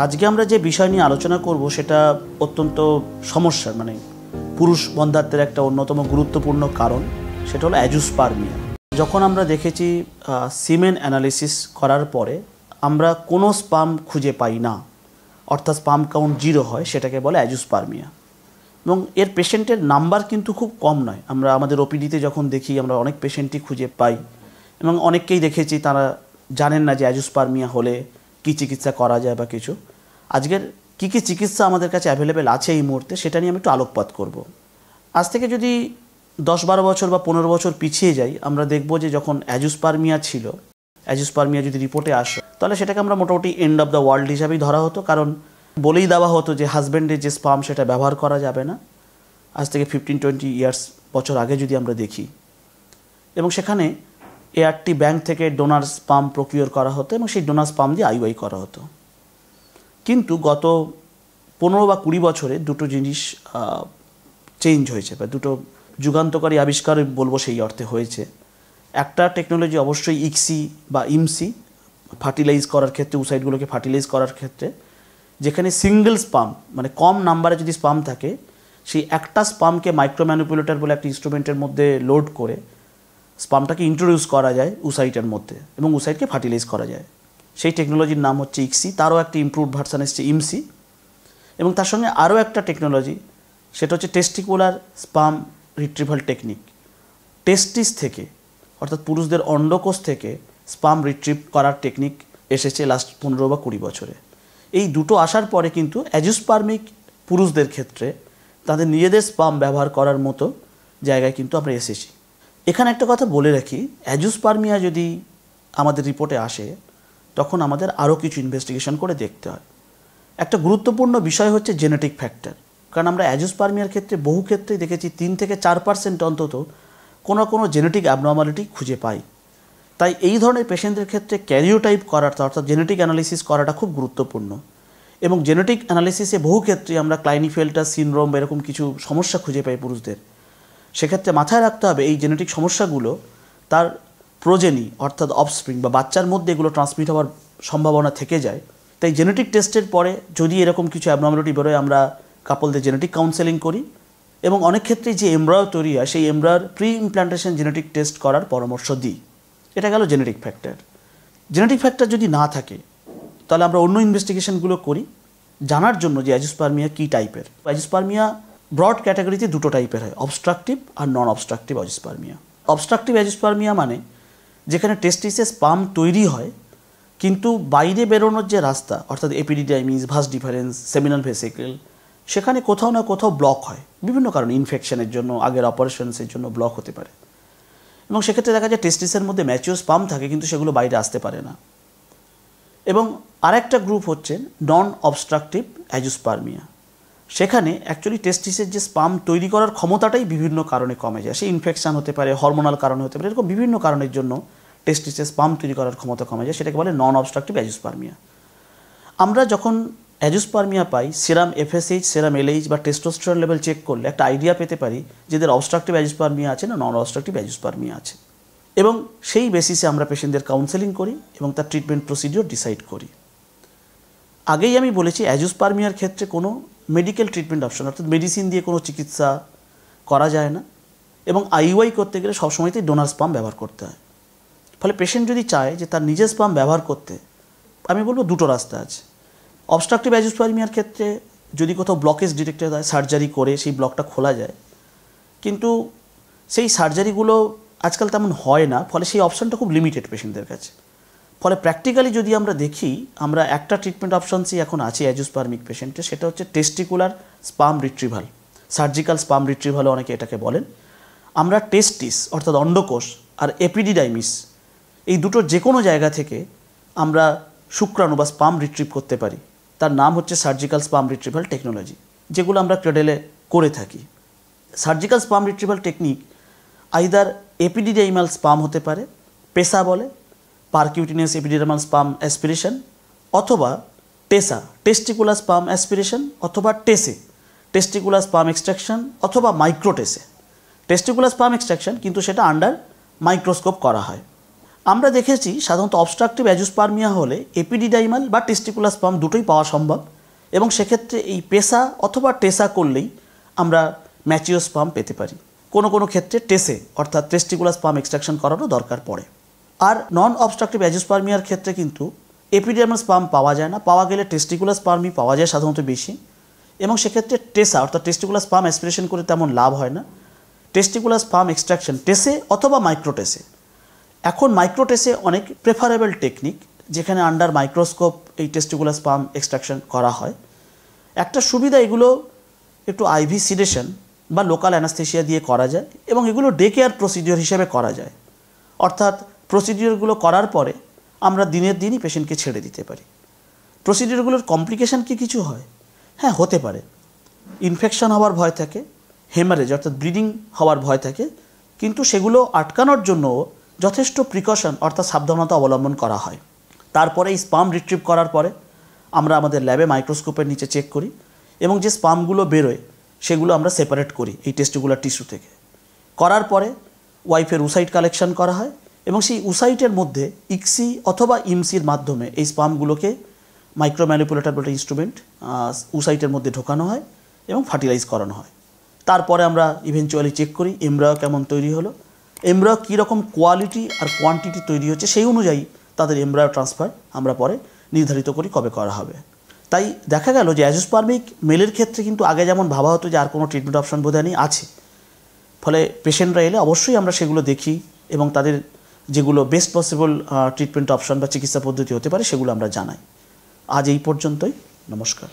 আজকে আমরা যে বিষয় নিয়ে আলোচনা করব সেটা অত্যন্ত সমস্যার পুরুষ বন্ধ্যাত্বের একটা অন্যতম গুরুত্বপূর্ণ কারণ, সেটা হলো অ্যাজোস্পার্মিয়া। যখন আমরা দেখেছি সিমেন অ্যানালিসিস করার পরে আমরা কোনো স্পাম খুঁজে পাই না, অর্থাৎ স্পাম কাউন্ট 0 হয়, সেটাকে বলে অ্যাজোস্পার্মিয়া। এবং এর পেশেন্টের নাম্বার কিন্তু খুব কম নয়। আমরা আমাদের ওপিডিতে যখন দেখি আমরা অনেক পেশেন্টই খুঁজে পাই এবং অনেককেই দেখেছি তারা জানেন না যে অ্যাজোস্পার্মিয়া হলে কী চিকিৎসা করা যায় বা কিছু। আজকের কী কী চিকিৎসা আমাদের কাছে অ্যাভেলেবেল আছে এই মুহূর্তে সেটা নিয়ে আমি একটু আলোকপাত করব। আজ থেকে যদি 10-12 বছর বা 15 বছর পিছিয়ে যাই, আমরা দেখব যে যখন অ্যাজোস্পার্মিয়া ছিল, অ্যাজোস্পার্মিয়া যদি রিপোর্টে আসে তাহলে সেটাকে আমরা মোটামুটি এন্ড অফ দ্য ওয়ার্ল্ড হিসাবেই ধরা হতো, কারণ বলেই দেওয়া হতো যে হাজব্যান্ডের যে স্পাম সেটা ব্যবহার করা যাবে না। আজ থেকে 15-20 ইয়ার্স বছর আগে যদি আমরা দেখি, এবং সেখানে এআরটি ব্যাংক থেকে ডোনার স্পাম প্রকিওর করা হতো এবং সেই ডোনার স্পাম দিয়ে আইওআই করা হতো। কিন্তু গত 15 বা 20 বছরে দুটো জিনিস চেঞ্জ হয়েছে, বা দুটো যুগান্তকারী আবিষ্কার বলবো সেই অর্থে হয়েছে। একটা টেকনোলজি অবশ্যই ইক্সি বা ইমসি, ফার্টিলাইজ করার ক্ষেত্রে, উসাইডগুলোকে ফার্টিলাইজ করার ক্ষেত্রে, যেখানে সিঙ্গেল স্পাম কম নাম্বারে যদি স্পাম থাকে, সেই একটা স্পামকে মাইক্রোম্যানিপুলেটর বলে একটা ইনস্ট্রুমেন্টের মধ্যে লোড করে স্পামটাকে ইন্ট্রোডিউস করা যায় উসাইটের মধ্যে এবং উসাইটকে ফার্টিলাইজ করা যায়। সেই টেকনোলজির নাম হচ্ছে ইক্সি। তারও একটা ইমপ্রুভড ভার্সান এসছে ইমসি। এবং তার সঙ্গে আরও একটা টেকনোলজি, সেটা হচ্ছে টেস্টিকুলার স্পাম রিট্রিভাল টেকনিক। টেস্টিস থেকে, অর্থাৎ পুরুষদের অন্ডকোষ থেকে স্পাম রিট্রিভ করার টেকনিক এসেছে লাস্ট 15 বা 20 বছরে। এই দুটো আসার পরে কিন্তু অ্যাজোস্পার্মিক পুরুষদের ক্ষেত্রে তাদের নিজেদের স্পাম ব্যবহার করার মতো জায়গায় কিন্তু আমরা এসেছি। এখানে একটা কথা বলে রাখি, অ্যাজোস্পার্মিয়া যদি আমাদের রিপোর্টে আসে তখন আমাদের আরও কিছু ইনভেস্টিগেশন করে দেখতে হয়। একটা গুরুত্বপূর্ণ বিষয় হচ্ছে জেনেটিক ফ্যাক্টর, কারণ আমরা অ্যাজোস্পার্মিয়ার ক্ষেত্রে বহু ক্ষেত্রেই দেখেছি 3 থেকে 4% অন্তত কোনো জেনেটিক অ্যাবনর্মালিটি খুঁজে পাই। তাই এই ধরনের পেশেন্টদের ক্ষেত্রে ক্যারিওটাইপ করাটা, অর্থাৎ জেনেটিক অ্যানালিসিস করাটা খুব গুরুত্বপূর্ণ। এবং জেনেটিক অ্যানালিসিসে বহু ক্ষেত্রে আমরা ক্লাইনিফেল্টার সিনড্রোম বা এরকম কিছু সমস্যা খুঁজে পাই পুরুষদের। সেক্ষেত্রে মাথায় রাখতে হবে এই জেনেটিক সমস্যাগুলো তার প্রোজেনি, অর্থাৎ অফস্প্রিং বা বাচ্চার মধ্যে এগুলো ট্রান্সমিট হওয়ার সম্ভাবনা থেকে যায়। তাই জেনেটিক টেস্টের পরে যদি এরকম কিছু অ্যাবনর্মালিটি বেরোয়, আমরা কাপলদের জেনেটিক কাউন্সেলিং করি এবং অনেক ক্ষেত্রে যে এমব্রায়ো তৈরি হয় সেই এমব্রায়োর প্রি ইমপ্ল্যান্টেশন জেনেটিক টেস্ট করার পরামর্শ দিই। এটা গেল জেনেটিক ফ্যাক্টর। জেনেটিক ফ্যাক্টর যদি না থাকে তাহলে আমরা অন্য ইনভেস্টিগেশনগুলো করি জানার জন্য যে অ্যাজোস্পার্মিয়া কী টাইপের। অ্যাজোস্পার্মিয়া ব্রড ক্যাটাগরিতে দুটো টাইপের হয়, অবস্ট্রাকটিভ আর নন অবস্ট্রাকটিভ অ্যাজোস্পার্মিয়া। অবস্ট্রাকটিভ অ্যাজোস্পার্মিয়া মানে যেখানে টেস্টিসে স্পাম তৈরি হয় কিন্তু বাইরে বেরোনোর যে রাস্তা, অর্থাৎ epididymis, vas deferens, seminal vesicle, সেখানে কোথাও না কোথাও ব্লক হয় বিভিন্ন কারণে, ইনফেকশনের জন্য, আগের অপারেশনসের জন্য ব্লক হতে পারে। এবং সেক্ষেত্রে দেখা যায় টেস্টিসের মধ্যে ম্যাচিওর স্পাম থাকে কিন্তু সেগুলো বাইরে আসতে পারে না। এবং আরেকটা গ্রুপ হচ্ছে নন অবস্ট্রাকটিভ অ্যাজোস্পার্মিয়া। সেখানে অ্যাকচুয়ালি টেস্টিসের যে স্পাম তৈরি করার ক্ষমতাটাই বিভিন্ন কারণে কমে যায়। সে ইনফেকশান হতে পারে, হরমোনাল কারণে হতে পারে, এরকম বিভিন্ন কারণের জন্য টেস্টিসের স্পাম তৈরি করার ক্ষমতা কমে যায়। সেটাকে বলে নন অবস্ট্রাকটিভ অ্যাজোস্পার্মিয়া। আমরা যখন অ্যাজোস্পার্মিয়া পাই, সেরাম এফএসএইচ, সেরাম এলএইচ বা টেস্টোস্টেরন লেভেল চেক করলে একটা আইডিয়া পেতে পারি যেদের অবস্ট্রাকটিভ অ্যাজোস্পার্মিয়া আছে না নন অবস্ট্রাকটিভ অ্যাজোস্পার্মিয়া আছে। এবং সেই বেসিসে আমরা পেশেন্টদের কাউন্সেলিং করি এবং তার ট্রিটমেন্ট প্রসিডিওর ডিসাইড করি। আগেই আমি বলেছি অ্যাজোস্পার্মিয়ার ক্ষেত্রে কোনো মেডিকেল ট্রিটমেন্ট অপশন, অর্থাৎ মেডিসিন দিয়ে কোনো চিকিৎসা করা যায় না এবং আইওআই করতে গেলে সবসময়তেই ডোনার স্পাম ব্যবহার করতে হয়। ফলে পেশেন্ট যদি চায় যে তার নিজের স্পাম ব্যবহার করতে, আমি বলবো দুটো রাস্তা আছে। অবস্ট্রাকটিভ অ্যাজোস্পার্মিয়ার ক্ষেত্রে যদি কোথাও ব্লকেজ ডিটেক্টেড হয়, সার্জারি করে সেই ব্লকটা খোলা যায়, কিন্তু সেই সার্জারিগুলো আজকাল তেমন হয় না, ফলে সেই অপশানটা খুব লিমিটেড পেশেন্টদের কাছে। ফলে প্র্যাকটিক্যালি যদি আমরা দেখি, আমরা একটা ট্রিটমেন্ট অপশানসই এখন আছে অ্যাজোস্পার্মিক পেশেন্টে, সেটা হচ্ছে testicular sperm retrieval, surgical sperm রিট্রিভালও অনেকে এটাকে বলেন। আমরা টেস্টিস অর্থাৎ অন্ডকোষ আর এপিডিডাইমিস এই দুটো যে কোনো জায়গা থেকে আমরা শুক্রাণু বা স্পাম রিট্রিভ করতে পারি। তার নাম হচ্ছে সার্জিক্যাল স্পাম রিট্রিভাল টেকনোলজি, যেগুলো আমরা ক্রেডেলে করে থাকি। Surgical sperm retrieval technique either epididymal sperm হতে পারে, পেসা বলে, পারকিউটিনিয়াস এপিডিডার্মাল স্পাম অ্যাসপিরেশন, অথবা টেসা, টেস্টিকুলার স্পাম অ্যাসপিরেশন, অথবা টেসে, টেস্টিকুলার স্পাম এক্সট্রাকশন, অথবা মাইক্রোটেসে। টেস্টিকুলার স্পাম এক্সট্রাকশন কিন্তু সেটা আন্ডার মাইক্রোস্কোপ করা হয়। আমরা দেখেছি সাধারণত অবস্ট্রাকটিভ অ্যাজিওস্পার্মিয়া হলে এপিডিডাইমাল বা টেস্টিকুলার স্পার্ম দুটোই পাওয়া সম্ভব, এবং সেক্ষেত্রে এই পেসা অথবা টেসা করলেই আমরা ম্যাচিওর স্পার্ম পেতে পারি। কোনো কোনো ক্ষেত্রে টেসে অর্থাৎ টেস্টিকুলার স্পার্ম এক্সট্রাকশন করারও দরকার পড়ে। আর নন অবস্ট্রাকটিভ অ্যাজিওস্পার্মিয়ার ক্ষেত্রে কিন্তু এপিডিডাইমাল স্পার্ম পাওয়া যায় না, পাওয়া গেলে টেস্টিকুলার স্পার্মই পাওয়া যায় সাধারণত বেশি, এবং সেক্ষেত্রে টেসা অর্থাৎ টেস্টিকুলার স্পার্ম অ্যাসপিরেশন করে তেমন লাভ হয় না। টেস্টিকুলার স্পার্ম এক্সট্রাকশন টেসে অথবা মাইক্রোটেসে। এখন মাইক্রোটেসে অনেক প্রেফারেবল টেকনিক, যেখানে আন্ডার মাইক্রোস্কোপ এই টেস্টিকুলার স্পার্ম এক্সট্রাকশন করা হয়। একটা সুবিধা, এগুলো একটু আইভি সিডেশন বা লোকাল অ্যানাস্থেশিয়া দিয়ে করা যায়, এবং এগুলো ডে কেয়ার প্রসিডিওর হিসেবে করা যায়। অর্থাৎ প্রসিডিওরগুলো করার পরে আমরা দিনের দিনই পেশেন্টকে ছেড়ে দিতে পারি। প্রসিডিওরগুলোর কমপ্লিকেশান কি কিছু হয়? হ্যাঁ, হতে পারে। ইনফেকশন হওয়ার ভয় থাকে, হেমারেজ অর্থাৎ ব্লিডিং হওয়ার ভয় থাকে, কিন্তু সেগুলো আটকানোর জন্য যথেষ্ট প্রিকশন অর্থাৎ সাবধানতা অবলম্বন করা হয়। তারপরে এই স্পার্ম রিট্রিভ করার পরে আমরা আমাদের ল্যাবে মাইক্রোস্কোপের নিচে চেক করি, এবং যে স্পার্মগুলো বেরোয় সেগুলো আমরা সেপারেট করি এই টেস্টিকুলার টিস্যু থেকে। করার পরে ওয়াইফের উসাইট কালেকশন করা হয়, এবং সেই উসাইটের মধ্যে ইক্সি অথবা ইমসির মাধ্যমে এই স্পার্মগুলোকে মাইক্রো ম্যানিপুলেটর বলে ইনস্ট্রুমেন্ট উসাইটের মধ্যে ঢোকানো হয় এবং ফার্টিলাইজ করানো হয়। তারপরে আমরা ইভেনচুয়ালি চেক করি এমব্রায়ো কেমন তৈরি হলো, এমব্রায়ো কীরকম কোয়ালিটি আর কোয়ান্টিটি তৈরি হচ্ছে, সেই অনুযায়ী তাদের এমব্রায়ো ট্রান্সফার আমরা পরে নির্ধারিত করি কবে করা হবে। তাই দেখা গেল যে অ্যাজিওস্পার্মিক মেলের ক্ষেত্রে কিন্তু আগে যেমন ভাবা হতো যে আর কোনো ট্রিটমেন্ট অপশন বোধহয় নেই, আছে। ফলে পেশেন্টরা এলে অবশ্যই আমরা সেগুলো দেখি, এবং তাদের যেগুলো বেস্ট পসিবল ট্রিটমেন্ট অপশন বা চিকিৎসা পদ্ধতি হতে পারে সেগুলো আমরা জানাই। আজ এই পর্যন্তই, নমস্কার।